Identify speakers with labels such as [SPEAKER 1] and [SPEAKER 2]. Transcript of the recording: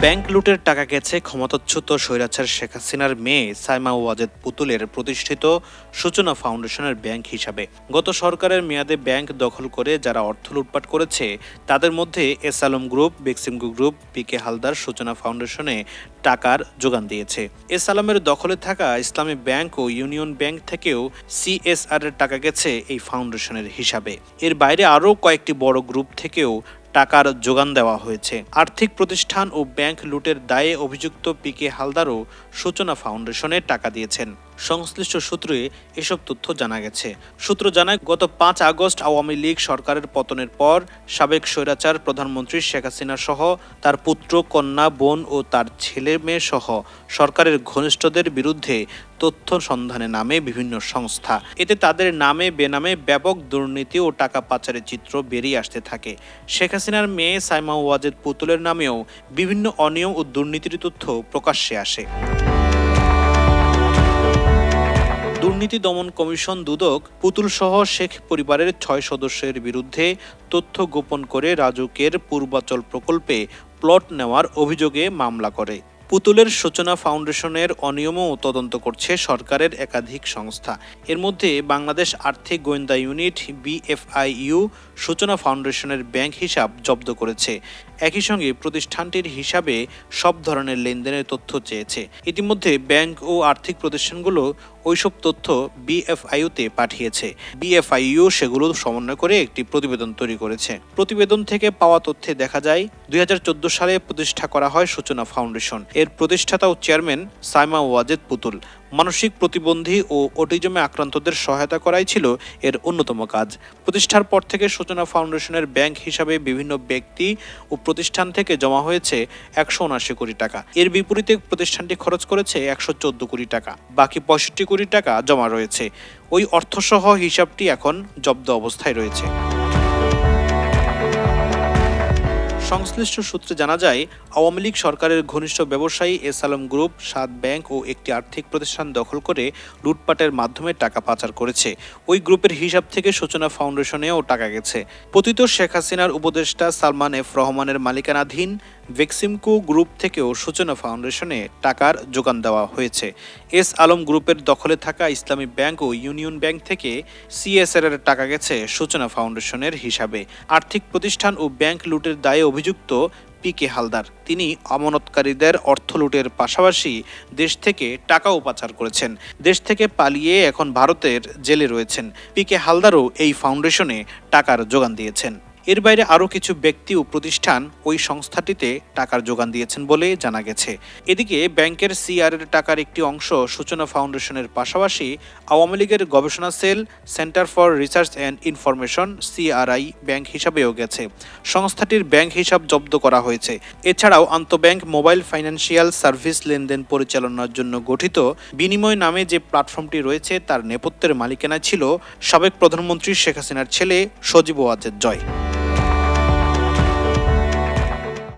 [SPEAKER 1] Bank লুটের টাকা গেছে ক্ষমতাচ্যুত স্বৈরাচার শেখ হাসিনার মেয়ে সাইমা ওয়াজেদ পুতুলের প্রতিষ্ঠিত সূচনা ফাউন্ডেশনের ব্যাংক হিসাবে। গত সরকারের মেয়াদে ব্যাংক দখল করে যারা অর্থ লুটপাট করেছে তাদের মধ্যে S Alam group, Beximco group, PK Haldar Suchona ফাউন্ডেশনে টাকার যোগান দিয়েছে। এস আলমের দখলে থাকা ইসলামী ব্যাংক ও ইউনিয়ন ব্যাংক থেকেও সিএসআর এর টাকা গেছে এই ফাউন্ডেশনের হিসাবে। এর বাইরে আরও কয়েকটি বড় গ্রুপ থেকেও টাকার যোগান দেওয়া হয়েছে। আর্থিক প্রতিষ্ঠান ও ব্যাংক লুটের দায়ে অভিযুক্ত পিকে হালদারও সূচনা ফাউন্ডেশনে টাকা দিয়েছেন। সংশ্লিষ্ট সূত্রে এসব তথ্য জানা গেছে। সূত্র জানায়, গত 5 আগস্ট আওয়ামী লীগ সরকারের পতনের পর সাবেক স্বৈরাচার প্রধানমন্ত্রী শেখ হাসিনা সহ তার পুত্র, কন্যা, বোন ও তার ছেলে মেয়ে সহ সরকারের ঘনিষ্ঠদের বিরুদ্ধে তথ্য সন্ধানে নামে বিভিন্ন সংস্থা। এতে তাদের নামে বেনামে ব্যাপক দুর্নীতি ও টাকা পাচারের চিত্র বেরিয়ে আসতে থাকে। শেখ হাসিনার মেয়ে সাইমা ওয়াজেদ পুতুলের নামেও বিভিন্ন অনিয়ম ও দুর্নীতির তথ্য প্রকাশ্যে আসে। দুর্নীতি দমন কমিশন দুদক পুতুলসহ শেখ পরিবারের 6 সদস্যের বিরুদ্ধে তথ্য গোপন করে রাজুকের পূর্বাচল প্রকল্পে প্লট নেওয়ার অভিযোগে মামলা করে। পুতুলের সূচনা ফাউন্ডেশনের অনিয়মও তদন্ত করছে সরকারের একাধিক সংস্থা। এর মধ্যে বাংলাদেশ আর্থিক গোয়েন্দা ইউনিট BFIU সূচনা ফাউন্ডেশনের ব্যাংক হিসাব জব্দ করেছে। একই সঙ্গে প্রতিষ্ঠানটির হিসাবে সব ধরনের লেনদেনের তথ্য চেয়েছে। ইতিমধ্যে ব্যাংক ও আর্থিক প্রতিষ্ঠানগুলো ওইসব তথ্য BFIU-তে পাঠিয়েছে। BFIU সেগুলো সমন্বয় করে একটি প্রতিবেদন তৈরি করেছে। প্রতিবেদন থেকে পাওয়া তথ্যে দেখা যায়, 2014 সালে প্রতিষ্ঠা করা হয় সূচনা ফাউন্ডেশন। এর প্রতিষ্ঠাতা ও চেয়ারম্যান সাইমা ওয়াজেদ পুতুল। মানসিক প্রতিবন্ধী ও অটিজমে আক্রান্তদের সহায়তা করাই ছিল এর অন্যতম কাজ। প্রতিষ্ঠার পর থেকে সূচনা ফাউন্ডেশনের ব্যাংক হিসাবে বিভিন্ন ব্যক্তি ও প্রতিষ্ঠান থেকে জমা হয়েছে 179 কোটি টাকা। এর বিপরীতে প্রতিষ্ঠানটি খরচ করেছে 114 কোটি টাকা। বাকি 65 কোটি টাকা জমা রয়েছে। ওই অর্থসহ হিসাবটি এখন জব্দ অবস্থায় রয়েছে। সংশ্লিষ্ট সূত্রে জানা যায়, আওয়ামী লীগ সরকারের ঘনিষ্ঠ ব্যবসায়ী এস আলম গ্রুপ 7 ব্যাংক ও একটি আর্থিক প্রতিষ্ঠান দখল করে লুটপাটের মাধ্যমে টাকা পাচার করেছে। ওই গ্রুপের হিসাব থেকে সূচনা ফাউন্ডেশনেও টাকা গেছে। পতিত শেখ হাসিনার উপদেষ্টা সালমান এফ রহমানের মালিকানাধীন বেক্সিমকো গ্রুপ থেকেও সূচনা ফাউন্ডেশনে টাকার যোগান দেওয়া হয়েছে। এস আলম গ্রুপের দখলে থাকা ইসলামী ব্যাংক ও ইউনিয়ন ব্যাংক থেকে সিএসআর এর টাকা গেছে সূচনা ফাউন্ডেশনের হিসাবে। আর্থিক প্রতিষ্ঠান ও ব্যাংক লুটের দায়ে অভিযুক্ত পিকে হালদার, তিনি আমানতকারীদের অর্থ লুটের পাশাপাশি দেশ থেকে টাকাও পাচার করেছেন। দেশ থেকে পালিয়ে এখন ভারতের জেলে রয়েছেন। পিকে হালদারও এই ফাউন্ডেশনে টাকার যোগান দিয়েছেন। এর বাইরে আরও কিছু ব্যক্তি ও প্রতিষ্ঠান ওই সংস্থাটিতে টাকার যোগান দিয়েছেন বলে জানা গেছে। এদিকে ব্যাংকের সিআর-এর টাকার একটি অংশ সূচনা ফাউন্ডেশনের পাশাপাশি আওয়ামী লীগের গবেষণা সেল, centre for research and information CRI bank হিসাবেও গেছে। সংস্থাটির ব্যাংক হিসাব জব্দ করা হয়েছে। এছাড়াও আন্তঃব্যাংক মোবাইল ফাইন্যান্সিয়াল সার্ভিস লেনদেন পরিচালনার জন্য গঠিত বিনিময় নামে যে প্ল্যাটফর্মটি রয়েছে তার নেপথ্যের মালিকানা ছিল সাবেক প্রধানমন্ত্রী শেখ হাসিনার ছেলে সজীব ওয়াজেদ জয়।